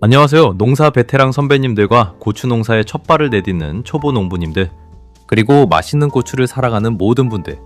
안녕하세요. 농사 베테랑 선배님들과 고추 농사에 첫 발을 내딛는 초보 농부님들, 그리고 맛있는 고추를 사랑하는 모든 분들.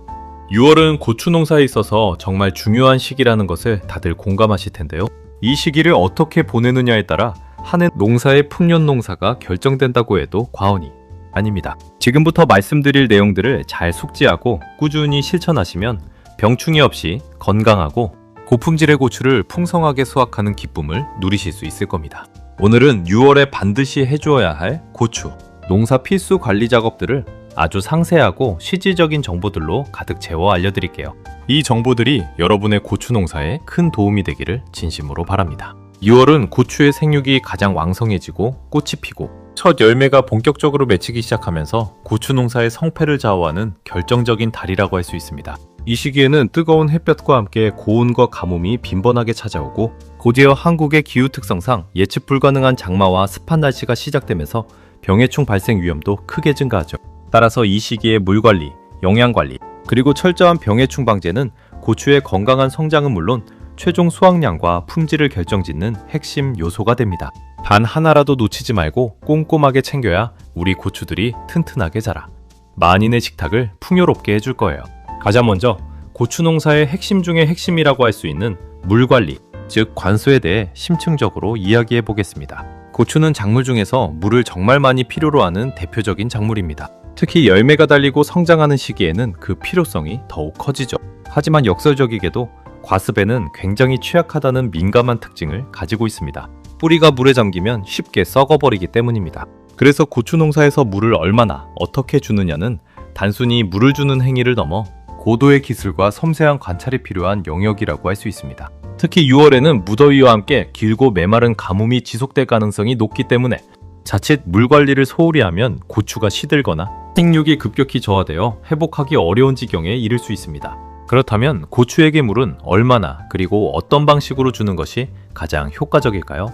6월은 고추 농사에 있어서 정말 중요한 시기라는 것을 다들 공감하실 텐데요. 이 시기를 어떻게 보내느냐에 따라 한 해 농사의 풍년 농사가 결정된다고 해도 과언이 아닙니다. 지금부터 말씀드릴 내용들을 잘 숙지하고 꾸준히 실천하시면 병충해 없이 건강하고 고품질의 고추를 풍성하게 수확하는 기쁨을 누리실 수 있을 겁니다. 오늘은 6월에 반드시 해주어야 할 고추, 농사 필수 관리 작업들을 아주 상세하고 실질적인 정보들로 가득 채워 알려드릴게요. 이 정보들이 여러분의 고추 농사에 큰 도움이 되기를 진심으로 바랍니다. 6월은 고추의 생육이 가장 왕성해지고 꽃이 피고 첫 열매가 본격적으로 맺히기 시작하면서 고추 농사의 성패를 좌우하는 결정적인 달이라고 할 수 있습니다. 이 시기에는 뜨거운 햇볕과 함께 고온과 가뭄이 빈번하게 찾아오고 곧이어 한국의 기후 특성상 예측 불가능한 장마와 습한 날씨가 시작되면서 병해충 발생 위험도 크게 증가하죠. 따라서 이 시기에 물 관리, 영양 관리, 그리고 철저한 병해충 방제는 고추의 건강한 성장은 물론 최종 수확량과 품질을 결정짓는 핵심 요소가 됩니다. 단 하나라도 놓치지 말고 꼼꼼하게 챙겨야 우리 고추들이 튼튼하게 자라 만인의 식탁을 풍요롭게 해줄 거예요. 가장 먼저 고추 농사의 핵심 중의 핵심이라고 할 수 있는 물 관리, 즉 관수에 대해 심층적으로 이야기해 보겠습니다. 고추는 작물 중에서 물을 정말 많이 필요로 하는 대표적인 작물입니다. 특히 열매가 달리고 성장하는 시기에는 그 필요성이 더욱 커지죠. 하지만 역설적이게도 과습에는 굉장히 취약하다는 민감한 특징을 가지고 있습니다. 뿌리가 물에 잠기면 쉽게 썩어버리기 때문입니다. 그래서 고추 농사에서 물을 얼마나 어떻게 주느냐는 단순히 물을 주는 행위를 넘어 고도의 기술과 섬세한 관찰이 필요한 영역이라고 할 수 있습니다. 특히 6월에는 무더위와 함께 길고 메마른 가뭄이 지속될 가능성이 높기 때문에 자칫 물 관리를 소홀히 하면 고추가 시들거나 생육이 급격히 저하되어 회복하기 어려운 지경에 이를 수 있습니다. 그렇다면 고추에게 물은 얼마나 그리고 어떤 방식으로 주는 것이 가장 효과적일까요?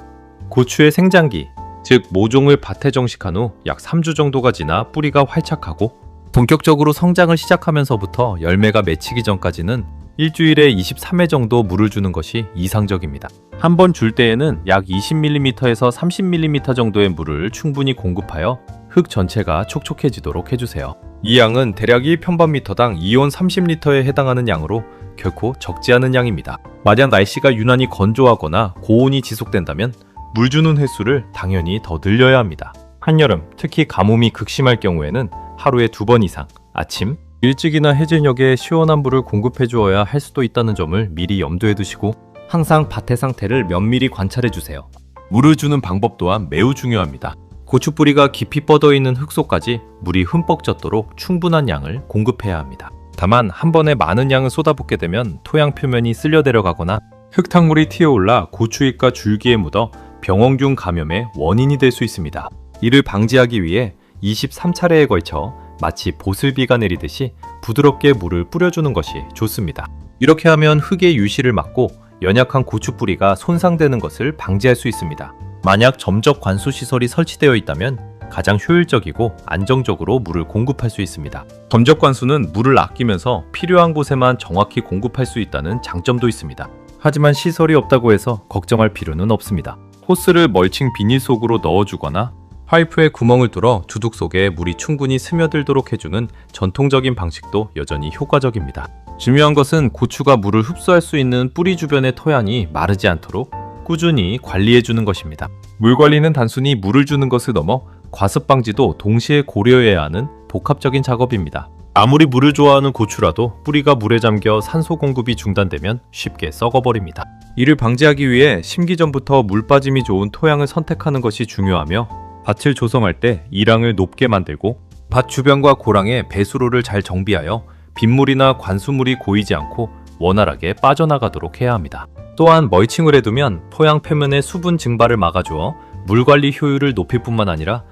고추의 생장기, 즉 모종을 밭에 정식한 후 약 3주 정도가 지나 뿌리가 활착하고 본격적으로 성장을 시작하면서부터 열매가 맺히기 전까지는 일주일에 23회 정도 물을 주는 것이 이상적입니다. 한 번 줄 때에는 약 20mm에서 30mm 정도의 물을 충분히 공급하여 흙 전체가 촉촉해지도록 해주세요. 이 양은 대략 1평방미터당 이온 30L에 해당하는 양으로 결코 적지 않은 양입니다. 만약 날씨가 유난히 건조하거나 고온이 지속된다면 물 주는 횟수를 당연히 더 늘려야 합니다. 한여름, 특히 가뭄이 극심할 경우에는 하루에 2번 이상 아침, 일찍이나 해질녘에 시원한 물을 공급해 주어야 할 수도 있다는 점을 미리 염두에 두시고 항상 밭의 상태를 면밀히 관찰해 주세요. 물을 주는 방법 또한 매우 중요합니다. 고추 뿌리가 깊이 뻗어 있는 흙 속까지 물이 흠뻑 젖도록 충분한 양을 공급해야 합니다. 다만 한 번에 많은 양을 쏟아붓게 되면 토양 표면이 쓸려 내려가거나 흙탕물이 튀어올라 고추잎과 줄기에 묻어 병원균 감염의 원인이 될 수 있습니다. 이를 방지하기 위해 23차례에 걸쳐 마치 보슬비가 내리듯이 부드럽게 물을 뿌려주는 것이 좋습니다. 이렇게 하면 흙의 유실을 막고 연약한 고추 뿌리가 손상되는 것을 방지할 수 있습니다. 만약 점적 관수 시설이 설치되어 있다면 가장 효율적이고 안정적으로 물을 공급할 수 있습니다. 점적 관수는 물을 아끼면서 필요한 곳에만 정확히 공급할 수 있다는 장점도 있습니다. 하지만 시설이 없다고 해서 걱정할 필요는 없습니다. 호스를 멀칭 비닐 속으로 넣어주거나 파이프에 구멍을 뚫어 두둑 속에 물이 충분히 스며들도록 해주는 전통적인 방식도 여전히 효과적입니다. 중요한 것은 고추가 물을 흡수할 수 있는 뿌리 주변의 토양이 마르지 않도록 꾸준히 관리해주는 것입니다. 물 관리는 단순히 물을 주는 것을 넘어 과습 방지도 동시에 고려해야 하는 복합적인 작업입니다. 아무리 물을 좋아하는 고추라도 뿌리가 물에 잠겨 산소 공급이 중단되면 쉽게 썩어버립니다. 이를 방지하기 위해 심기 전부터 물 빠짐이 좋은 토양을 선택하는 것이 중요하며 밭을 조성할 때 이랑을 높게 만들고 밭 주변과 고랑에 배수로를 잘 정비하여 빗물이나 관수물이 고이지 않고 원활하게 빠져나가도록 해야 합니다. 또한 멀칭을 해두면 토양 표면의 수분 증발을 막아주어 물 관리 효율을 높일 뿐만 아니라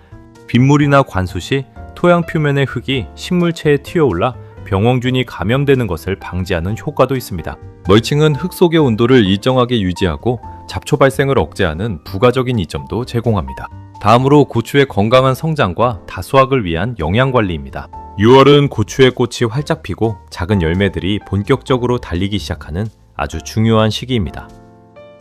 빗물이나 관수 시 토양 표면의 흙이 식물체에 튀어올라 병원균이 감염되는 것을 방지하는 효과도 있습니다. 멀칭은 흙 속의 온도를 일정하게 유지하고 잡초 발생을 억제하는 부가적인 이점도 제공합니다. 다음으로 고추의 건강한 성장과 다수확을 위한 영양관리입니다. 6월은 고추의 꽃이 활짝 피고 작은 열매들이 본격적으로 달리기 시작하는 아주 중요한 시기입니다.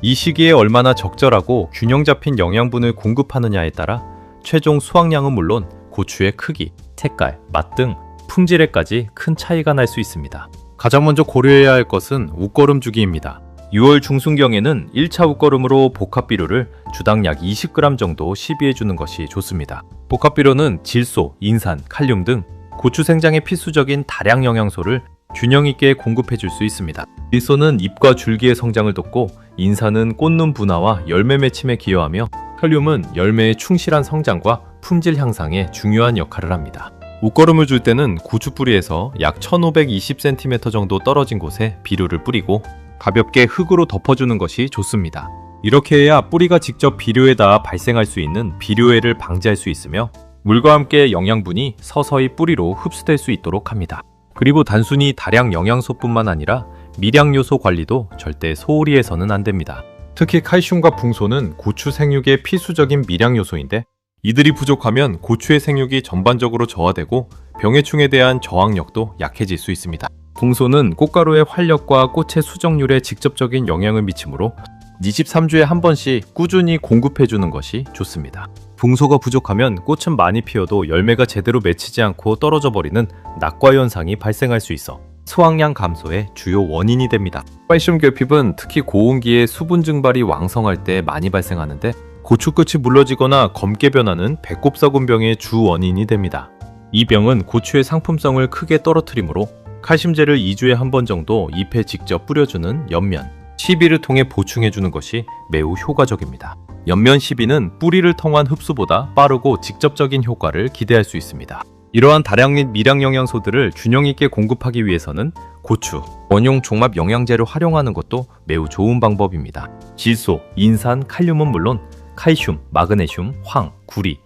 이 시기에 얼마나 적절하고 균형 잡힌 영양분을 공급하느냐에 따라 최종 수확량은 물론 고추의 크기, 색깔, 맛 등 품질에까지 큰 차이가 날 수 있습니다. 가장 먼저 고려해야 할 것은 웃거름 주기입니다. 6월 중순경에는 1차 웃거름으로 복합비료를 주당 약 20g 정도 시비해주는 것이 좋습니다. 복합비료는 질소, 인산, 칼륨 등 고추 생장에 필수적인 다량 영양소를 균형 있게 공급해줄 수 있습니다. 질소는 잎과 줄기의 성장을 돕고, 인산은 꽃눈 분화와 열매 맺힘에 기여하며, 칼륨은 열매의 충실한 성장과 품질 향상에 중요한 역할을 합니다. 웃거름을 줄 때는 고추 뿌리에서 약 1520cm 정도 떨어진 곳에 비료를 뿌리고 가볍게 흙으로 덮어주는 것이 좋습니다. 이렇게 해야 뿌리가 직접 비료에 닿아 발생할 수 있는 비료해를 방지할 수 있으며, 물과 함께 영양분이 서서히 뿌리로 흡수될 수 있도록 합니다. 그리고 단순히 다량 영양소뿐만 아니라 미량 요소 관리도 절대 소홀히 해서는 안 됩니다. 특히 칼슘과 붕소는 고추 생육의 필수적인 미량 요소인데, 이들이 부족하면 고추의 생육이 전반적으로 저하되고 병해충에 대한 저항력도 약해질 수 있습니다. 붕소는 꽃가루의 활력과 꽃의 수정률에 직접적인 영향을 미치므로 23주에 한 번씩 꾸준히 공급해주는 것이 좋습니다. 붕소가 부족하면 꽃은 많이 피어도 열매가 제대로 맺히지 않고 떨어져 버리는 낙과 현상이 발생할 수 있어 수확량 감소의 주요 원인이 됩니다. 칼슘 결핍은 특히 고온기에 수분 증발이 왕성할 때 많이 발생하는데, 고추 끝이 물러지거나 검게 변하는 배꼽사군병의 주 원인이 됩니다. 이 병은 고추의 상품성을 크게 떨어뜨리므로 칼슘제를 2주에 한 번 정도 잎에 직접 뿌려주는 연면, 시비를 통해 보충해주는 것이 매우 효과적입니다. 연면 시비는 뿌리를 통한 흡수보다 빠르고 직접적인 효과를 기대할 수 있습니다. 이러한 다량 및 미량 영양소들을 균형 있게 공급하기 위해서는 고추, 원용 종합 영양제를 활용하는 것도 매우 좋은 방법입니다. 질소, 인산, 칼륨은 물론 칼슘, 마그네슘, 황, 구리,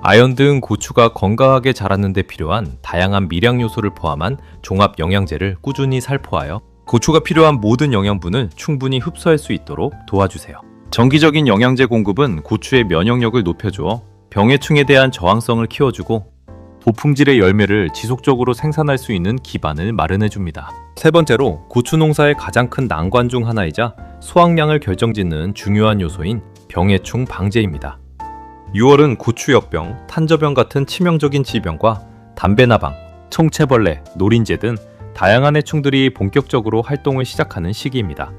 아연 등 고추가 건강하게 자라는 데 필요한 다양한 미량 요소를 포함한 종합 영양제를 꾸준히 살포하여 고추가 필요한 모든 영양분을 충분히 흡수할 수 있도록 도와주세요. 정기적인 영양제 공급은 고추의 면역력을 높여주어 병해충에 대한 저항성을 키워주고 고품질의 열매를 지속적으로 생산할 수 있는 기반을 마련해줍니다. 세 번째로, 고추 농사의 가장 큰 난관 중 하나이자 수확량을 결정짓는 중요한 요소인 병해충 방제입니다. 6월은 고추역병, 탄저병 같은 치명적인 질병과 담배나방, 총채벌레, 노린재 등 다양한 해충들이 본격적으로 활동을 시작하는 시기입니다.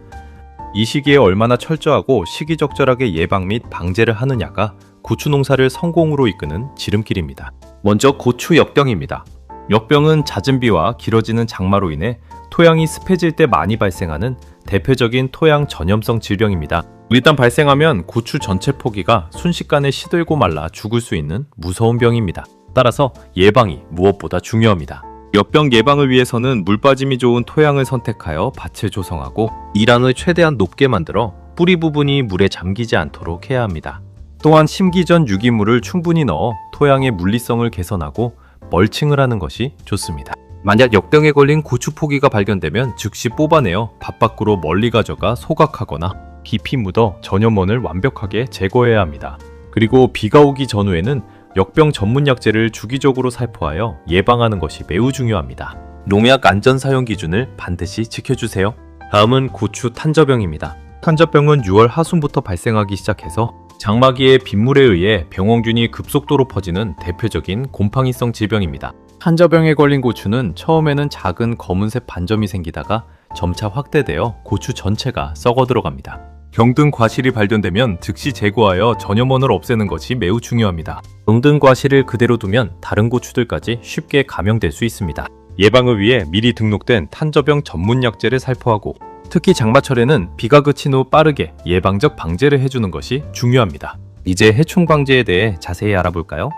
이 시기에 얼마나 철저하고 시기적절하게 예방 및 방제를 하느냐가 고추 농사를 성공으로 이끄는 지름길입니다. 먼저 고추 역병입니다. 역병은 잦은 비와 길어지는 장마로 인해 토양이 습해질 때 많이 발생하는 대표적인 토양 전염성 질병입니다. 일단 발생하면 고추 전체 포기가 순식간에 시들고 말라 죽을 수 있는 무서운 병입니다. 따라서 예방이 무엇보다 중요합니다. 역병 예방을 위해서는 물 빠짐이 좋은 토양을 선택하여 밭을 조성하고 이란을 최대한 높게 만들어 뿌리 부분이 물에 잠기지 않도록 해야 합니다. 또한 심기 전 유기물을 충분히 넣어 토양의 물리성을 개선하고 멀칭을 하는 것이 좋습니다. 만약 역병에 걸린 고추 포기가 발견되면 즉시 뽑아내어 밭 밖으로 멀리 가져가 소각하거나 깊이 묻어 전염원을 완벽하게 제거해야 합니다. 그리고 비가 오기 전후에는 역병 전문 약제를 주기적으로 살포하여 예방하는 것이 매우 중요합니다. 농약 안전 사용 기준을 반드시 지켜주세요. 다음은 고추 탄저병입니다. 탄저병은 6월 하순부터 발생하기 시작해서 장마기에 빗물에 의해 병원균이 급속도로 퍼지는 대표적인 곰팡이성 질병입니다. 탄저병에 걸린 고추는 처음에는 작은 검은색 반점이 생기다가 점차 확대되어 고추 전체가 썩어 들어갑니다. 병든 과실이 발견되면 즉시 제거하여 전염원을 없애는 것이 매우 중요합니다. 병든 과실을 그대로 두면 다른 고추들까지 쉽게 감염될 수 있습니다. 예방을 위해 미리 등록된 탄저병 전문 약제를 살포하고, 특히 장마철에는 비가 그친 후 빠르게 예방적 방제를 해주는 것이 중요합니다. 이제 해충 방제에 대해 자세히 알아볼까요?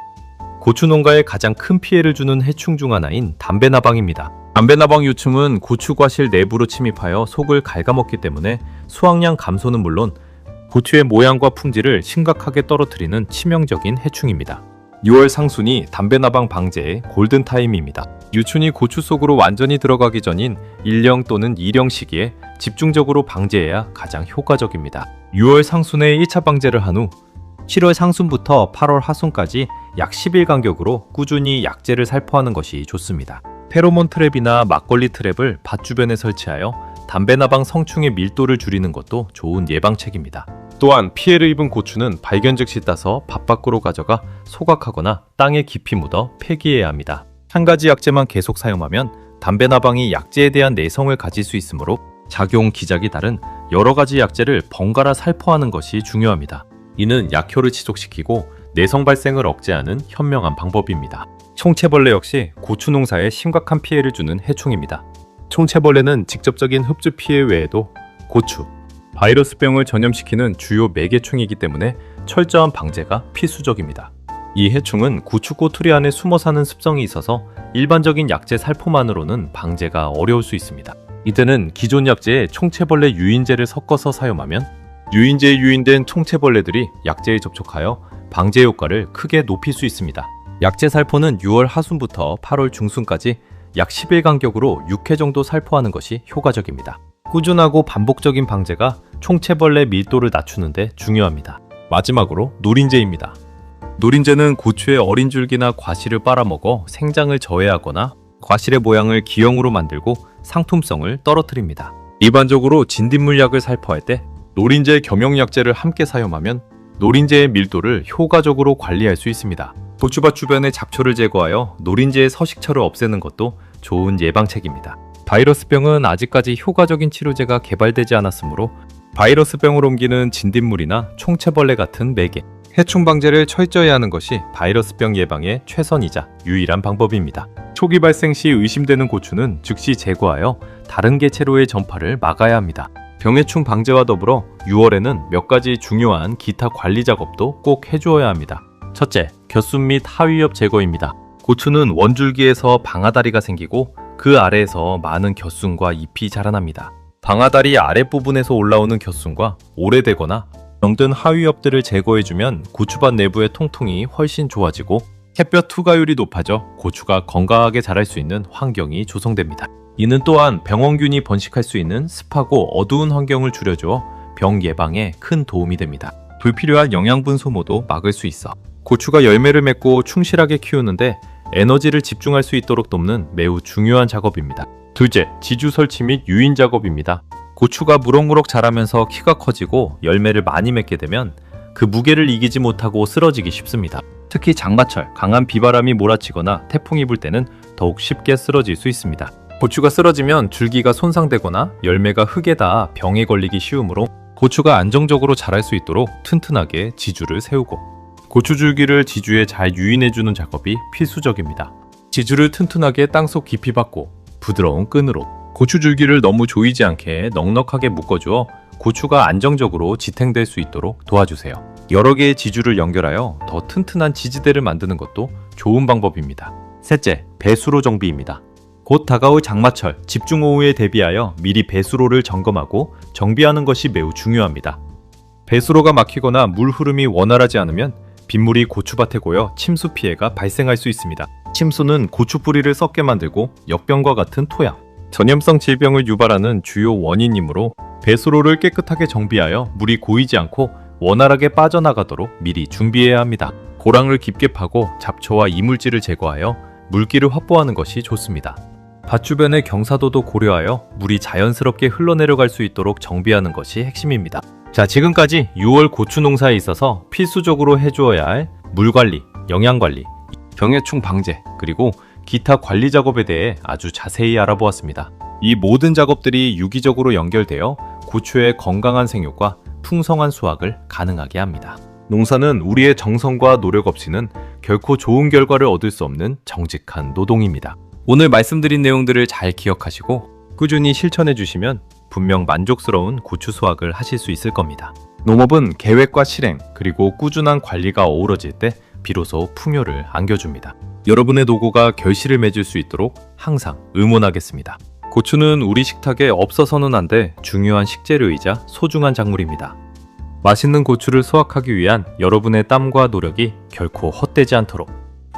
고추 농가에 가장 큰 피해를 주는 해충 중 하나인 담배나방입니다. 담배나방 유충은 고추 과실 내부로 침입하여 속을 갉아먹기 때문에 수확량 감소는 물론 고추의 모양과 품질을 심각하게 떨어뜨리는 치명적인 해충입니다. 6월 상순이 담배나방 방제의 골든타임입니다. 유충이 고추 속으로 완전히 들어가기 전인 1령 또는 2령 시기에 집중적으로 방제해야 가장 효과적입니다. 6월 상순에 1차 방제를 한 후 7월 상순부터 8월 하순까지 약 10일 간격으로 꾸준히 약제를 살포하는 것이 좋습니다. 페로몬 트랩이나 막걸리 트랩을 밭 주변에 설치하여 담배나방 성충의 밀도를 줄이는 것도 좋은 예방책입니다. 또한 피해를 입은 고추는 발견 즉시 따서 밭 밖으로 가져가 소각하거나 땅에 깊이 묻어 폐기해야 합니다. 한 가지 약재만 계속 사용하면 담배나방이 약재에 대한 내성을 가질 수 있으므로 작용 기작이 다른 여러 가지 약재를 번갈아 살포하는 것이 중요합니다. 이는 약효를 지속시키고 내성 발생을 억제하는 현명한 방법입니다. 총채벌레 역시 고추 농사에 심각한 피해를 주는 해충입니다. 총채벌레는 직접적인 흡주 피해 외에도 고추, 바이러스병을 전염시키는 주요 매개충이기 때문에 철저한 방제가 필수적입니다. 이 해충은 고추 꼬투리 안에 숨어 사는 습성이 있어서 일반적인 약재 살포만으로는 방제가 어려울 수 있습니다. 이때는 기존 약재에 총채벌레 유인제를 섞어서 사용하면 유인제에 유인된 총채벌레들이 약재에 접촉하여 방제 효과를 크게 높일 수 있습니다. 약재 살포는 6월 하순부터 8월 중순까지 약 10일 간격으로 6회 정도 살포하는 것이 효과적입니다. 꾸준하고 반복적인 방제가 총채벌레 밀도를 낮추는데 중요합니다. 마지막으로 노린재입니다. 노린재는 고추의 어린 줄기나 과실을 빨아먹어 생장을 저해하거나 과실의 모양을 기형으로 만들고 상품성을 떨어뜨립니다. 일반적으로 진딧물약을 살포할 때 노린재 겸용약재를 함께 사용하면 노린재의 밀도를 효과적으로 관리할 수 있습니다. 고추밭 주변의 잡초를 제거하여 노린재의 서식처를 없애는 것도 좋은 예방책입니다. 바이러스병은 아직까지 효과적인 치료제가 개발되지 않았으므로 바이러스병을 옮기는 진딧물이나 총채벌레 같은 매개, 해충 방제를 철저히 하는 것이 바이러스병 예방의 최선이자 유일한 방법입니다. 초기 발생 시 의심되는 고추는 즉시 제거하여 다른 개체로의 전파를 막아야 합니다. 병해충 방제와 더불어 6월에는 몇 가지 중요한 기타 관리 작업도 꼭 해주어야 합니다. 첫째, 겨순 및 하위엽 제거입니다. 고추는 원줄기에서 방아다리가 생기고 그 아래에서 많은 겨순과 잎이 자라납니다. 방아다리 아랫부분에서 올라오는 겨순과 오래되거나 병든 하위엽들을 제거해주면 고추밭 내부의 통풍이 훨씬 좋아지고 햇볕 투과율이 높아져 고추가 건강하게 자랄 수 있는 환경이 조성됩니다. 이는 또한 병원균이 번식할 수 있는 습하고 어두운 환경을 줄여주어 병 예방에 큰 도움이 됩니다. 불필요한 영양분 소모도 막을 수 있어 고추가 열매를 맺고 충실하게 키우는데 에너지를 집중할 수 있도록 돕는 매우 중요한 작업입니다. 둘째, 지주 설치 및 유인 작업입니다. 고추가 무럭무럭 자라면서 키가 커지고 열매를 많이 맺게 되면 그 무게를 이기지 못하고 쓰러지기 쉽습니다. 특히 장마철, 강한 비바람이 몰아치거나 태풍이 불 때는 더욱 쉽게 쓰러질 수 있습니다. 고추가 쓰러지면 줄기가 손상되거나 열매가 흙에 닿아 병에 걸리기 쉬우므로 고추가 안정적으로 자랄 수 있도록 튼튼하게 지주를 세우고 고추 줄기를 지주에 잘 유인해주는 작업이 필수적입니다. 지주를 튼튼하게 땅속 깊이 박고 부드러운 끈으로 고추 줄기를 너무 조이지 않게 넉넉하게 묶어주어 고추가 안정적으로 지탱될 수 있도록 도와주세요. 여러 개의 지주를 연결하여 더 튼튼한 지지대를 만드는 것도 좋은 방법입니다. 셋째, 배수로 정비입니다. 곧 다가올 장마철, 집중호우에 대비하여 미리 배수로를 점검하고 정비하는 것이 매우 중요합니다. 배수로가 막히거나 물 흐름이 원활하지 않으면 빗물이 고추밭에 고여 침수 피해가 발생할 수 있습니다. 침수는 고추 뿌리를 썩게 만들고 역병과 같은 토양, 전염성 질병을 유발하는 주요 원인이므로 배수로를 깨끗하게 정비하여 물이 고이지 않고 원활하게 빠져나가도록 미리 준비해야 합니다. 고랑을 깊게 파고 잡초와 이물질을 제거하여 물기를 확보하는 것이 좋습니다. 밭 주변의 경사도도 고려하여 물이 자연스럽게 흘러내려갈 수 있도록 정비하는 것이 핵심입니다. 자, 지금까지 6월 고추 농사에 있어서 필수적으로 해주어야 할 물관리, 영양관리, 병해충 방제, 그리고 기타 관리 작업에 대해 아주 자세히 알아보았습니다. 이 모든 작업들이 유기적으로 연결되어 고추의 건강한 생육과 풍성한 수확을 가능하게 합니다. 농사는 우리의 정성과 노력 없이는 결코 좋은 결과를 얻을 수 없는 정직한 노동입니다. 오늘 말씀드린 내용들을 잘 기억하시고 꾸준히 실천해 주시면 분명 만족스러운 고추 수확을 하실 수 있을 겁니다. 농업은 계획과 실행, 그리고 꾸준한 관리가 어우러질 때 비로소 풍요를 안겨줍니다. 여러분의 노고가 결실을 맺을 수 있도록 항상 응원하겠습니다. 고추는 우리 식탁에 없어서는 안 돼 중요한 식재료이자 소중한 작물입니다. 맛있는 고추를 수확하기 위한 여러분의 땀과 노력이 결코 헛되지 않도록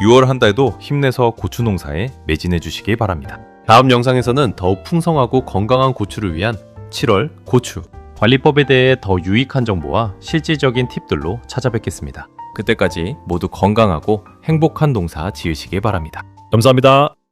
6월 한 달도 힘내서 고추 농사에 매진해 주시기 바랍니다. 다음 영상에서는 더욱 풍성하고 건강한 고추를 위한 7월 고추 관리법에 대해 더 유익한 정보와 실질적인 팁들로 찾아뵙겠습니다. 그때까지 모두 건강하고 행복한 농사 지으시기 바랍니다. 감사합니다.